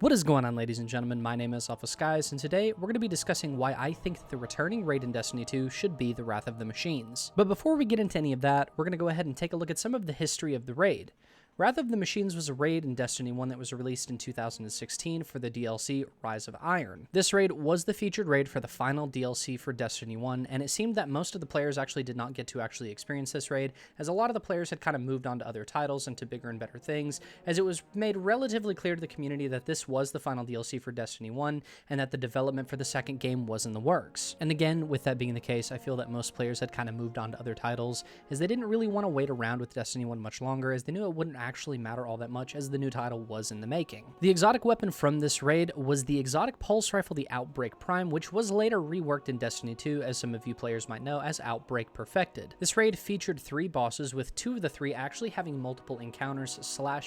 What is going on, ladies and gentlemen? My name is Alpha Skies, and today we're going to be discussing why I think that the returning raid in Destiny 2 should be the Wrath of the Machines. But before we get into any of that, we're going to go ahead and take a look at some of the history of the raid. Wrath of the Machines was a raid in Destiny 1 that was released in 2016 for the DLC Rise of Iron. This raid was the featured raid for the final DLC for Destiny 1, and it seemed that most of the players actually did not get to actually experience this raid, as a lot of the players had kind of moved on to other titles and to bigger and better things, as it was made relatively clear to the community that this was the final DLC for Destiny 1, and that the development for the second game was in the works. And again, with that being the case, I feel that most players had kind of moved on to other titles, as they didn't really want to wait around with Destiny 1 much longer, as they knew it wouldn't actually matter all that much as the new title was in the making. The exotic weapon from this raid was the exotic pulse rifle, the Outbreak Prime, which was later reworked in Destiny 2, as some of you players might know, as Outbreak Perfected. This raid featured 3 bosses, with 2 of the 3 actually having multiple encounters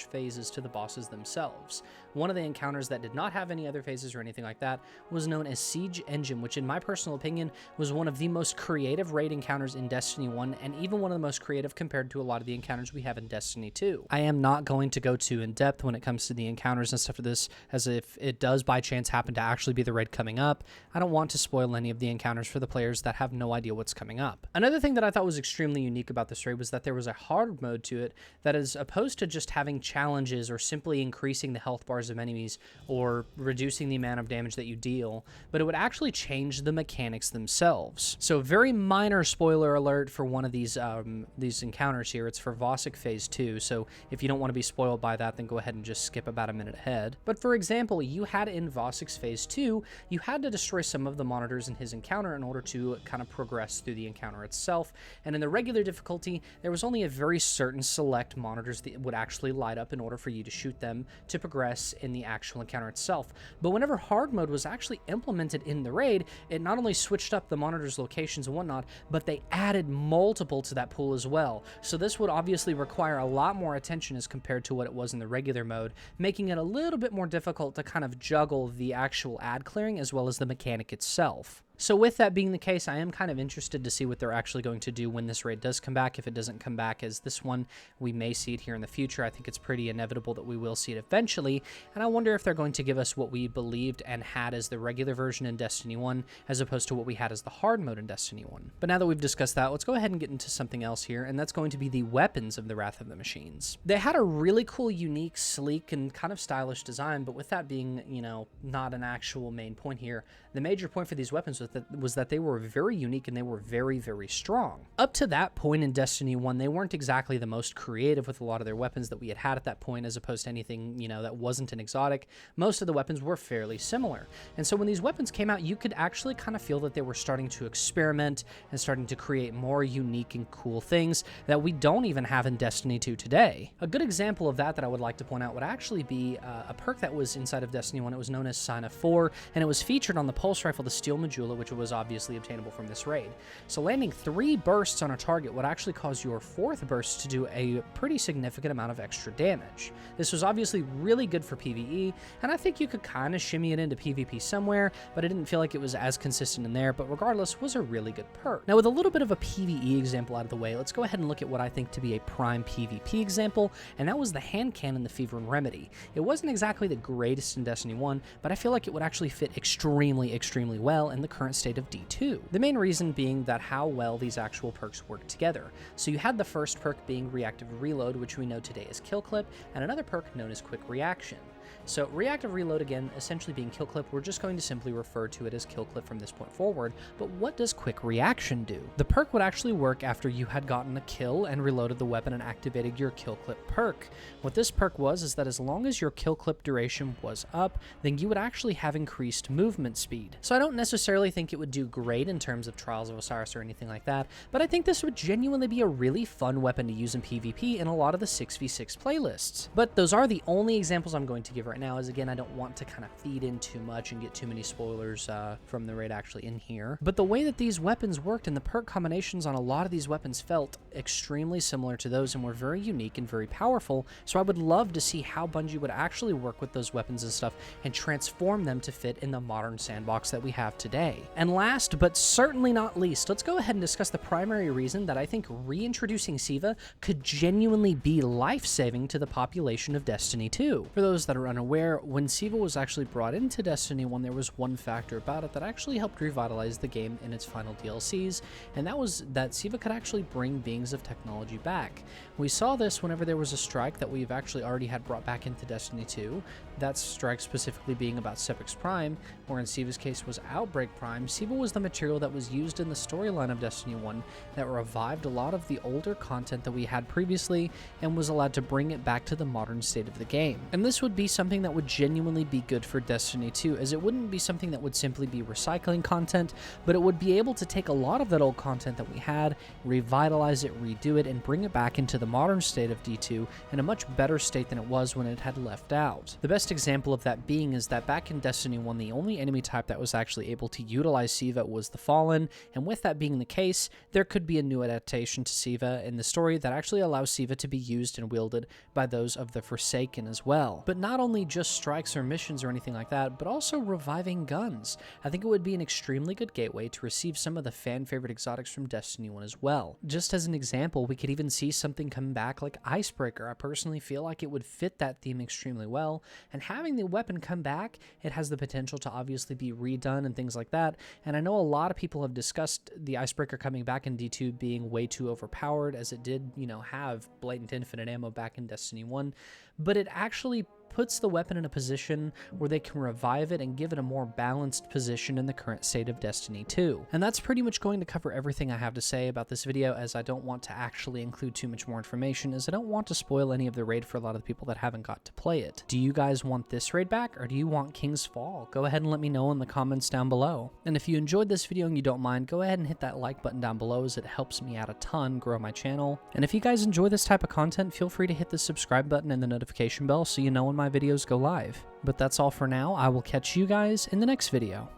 / phases to the bosses themselves. One of the encounters that did not have any other phases or anything like that was known as Siege Engine, which in my personal opinion was one of the most creative raid encounters in Destiny 1, and even one of the most creative compared to a lot of the encounters we have in Destiny 2. I am not going to go too in depth when it comes to the encounters and stuff for this, as if it does by chance happen to actually be the raid coming up, I don't want to spoil any of the encounters for the players that have no idea what's coming up. Another thing that I thought was extremely unique about this raid was that there was a hard mode to it that, is opposed to just having challenges or simply increasing the health bars of enemies or reducing the amount of damage that you deal, but it would actually change the mechanics themselves. So very minor spoiler alert for one of these encounters here. It's for Vosic Phase 2, so if you don't want to be spoiled by that, then go ahead and just skip about a minute ahead. But for example, you had in Vosic's Phase 2, you had to destroy some of the monitors in his encounter in order to kind of progress through the encounter itself, and in the regular difficulty, there was only a very certain select monitors that would actually light up in order for you to shoot them to progress in the actual encounter itself. But whenever hard mode was actually implemented in the raid, it not only switched up the monitors' locations and whatnot, but they added multiple to that pool as well. So this would obviously require a lot more attention as compared to what it was in the regular mode, making it a little bit more difficult to kind of juggle the actual ad clearing as well as the mechanic itself. So with that being the case, I am kind of interested to see what they're actually going to do when this raid does come back. If it doesn't come back as this one, we may see it here in the future. I think it's pretty inevitable that we will see it eventually, and I wonder if they're going to give us what we believed and had as the regular version in Destiny 1, as opposed to what we had as the hard mode in Destiny 1. But now that we've discussed that, let's go ahead and get into something else here, and that's going to be the weapons of the Wrath of the Machines. They had a really cool, unique, sleek, and kind of stylish design, but with that being, you know, not an actual main point here, the major point for these weapons was that they were very unique and they were very, very strong. Up to that point in Destiny 1, they weren't exactly the most creative with a lot of their weapons that we had at that point, as opposed to anything, you know, that wasn't an exotic. Most of the weapons were fairly similar. And so when these weapons came out, you could actually kind of feel that they were starting to experiment and starting to create more unique and cool things that we don't even have in Destiny 2 today. A good example of that I would like to point out would actually be a perk that was inside of Destiny 1. It was known as Sign of 4, and it was featured on the pulse rifle, the Steel Medulla, which was obviously obtainable from this raid. So landing 3 bursts on a target would actually cause your 4th burst to do a pretty significant amount of extra damage. This was obviously really good for PvE, and I think you could kind of shimmy it into PvP somewhere, but I didn't feel like it was as consistent in there, but regardless, was a really good perk. Now with a little bit of a PvE example out of the way, let's go ahead and look at what I think to be a prime PvP example, and that was the hand cannon, the Fever and Remedy. It wasn't exactly the greatest in Destiny 1, but I feel like it would actually fit extremely well in the current state of D2. The main reason being that how well these actual perks work together. So you had the first perk being Reactive Reload, which we know today as Kill Clip, and another perk known as Quick Reaction. So Reactive Reload, again, essentially being Kill Clip, we're just going to simply refer to it as Kill Clip from this point forward, but what does Quick Reaction do? The perk would actually work after you had gotten a kill and reloaded the weapon and activated your Kill Clip perk. What this perk was is that as long as your Kill Clip duration was up, then you would actually have increased movement speed. So I don't necessarily think it would do great in terms of Trials of Osiris or anything like that, but I think this would genuinely be a really fun weapon to use in PvP in a lot of the 6v6 playlists. But those are the only examples I'm going to give right now, as again, I don't want to kind of feed in too much and get too many spoilers from the raid actually in here. But the way that these weapons worked and the perk combinations on a lot of these weapons felt extremely similar to those and were very unique and very powerful, so I would love to see how Bungie would actually work with those weapons and stuff and transform them to fit in the modern sandbox that we have today. And last, but certainly not least, let's go ahead and discuss the primary reason that I think reintroducing SIVA could genuinely be life-saving to the population of Destiny 2. For those that are are unaware, when SIVA was actually brought into Destiny 1, there was one factor about it that actually helped revitalize the game in its final DLCs, and that was that SIVA could actually bring beings of technology back. We saw this whenever there was a strike that we've actually already had brought back into Destiny 2, that strike specifically being about Sepix Prime, or in SIVA's case was Outbreak Prime. SIVA was the material that was used in the storyline of Destiny 1 that revived a lot of the older content that we had previously and was allowed to bring it back to the modern state of the game. And this would be something that would genuinely be good for Destiny 2, as it wouldn't be something that would simply be recycling content, but it would be able to take a lot of that old content that we had, revitalize it, redo it, and bring it back into the modern state of D2 in a much better state than it was when it had left out. The best example of that being is that back in Destiny 1, the only enemy type that was actually able to utilize SIVA was the Fallen, and with that being the case, there could be a new adaptation to SIVA in the story that actually allows SIVA to be used and wielded by those of the Forsaken as well. But not only just strikes or missions or anything like that, but also reviving guns. I think it would be an extremely good gateway to receive some of the fan-favorite exotics from Destiny 1 as well. Just as an example, we could even see something come back like Icebreaker. I personally feel like it would fit that theme extremely well, and having the weapon come back, it has the potential to obviously be redone and things like that, and I know a lot of people have discussed the Icebreaker coming back in D2 being way too overpowered, as it did, have blatant infinite ammo back in Destiny 1, but it actually puts the weapon in a position where they can revive it and give it a more balanced position in the current state of Destiny 2. And that's pretty much going to cover everything I have to say about this video, as I don't want to actually include too much more information, as I don't want to spoil any of the raid for a lot of the people that haven't got to play it. Do you guys want this raid back, or do you want King's Fall? Go ahead and let me know in the comments down below. And if you enjoyed this video and you don't mind, go ahead and hit that like button down below, as it helps me out a ton grow my channel. And if you guys enjoy this type of content, feel free to hit the subscribe button and the notification bell so you know when my videos go live. But that's all for now. I will catch you guys in the next video.